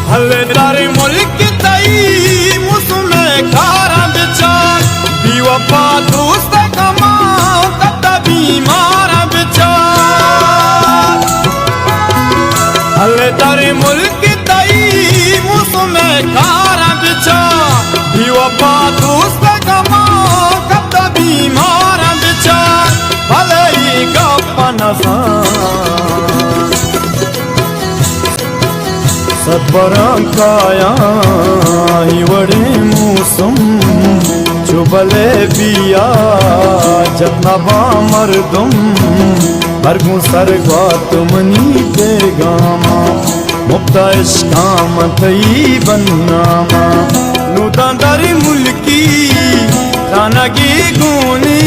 हले तारे मुल्क तई मुसुमे खारा बिचार बेवफा दोस्त कमा कता बीमारा बिचार हले तारे मुल्क तई मुसुमे खारा बिचार बेवफा दोस्त कमा कता बीमारा बिचार भले ही गप्पा सतबरकाया वड़े मौसम चुबले बिया जतनबा मरदम हरगु सरगा तुमनी पेगामा मुक्ता इश्काम थई बनामा नुदांदारी मुल्की तानगी गुनी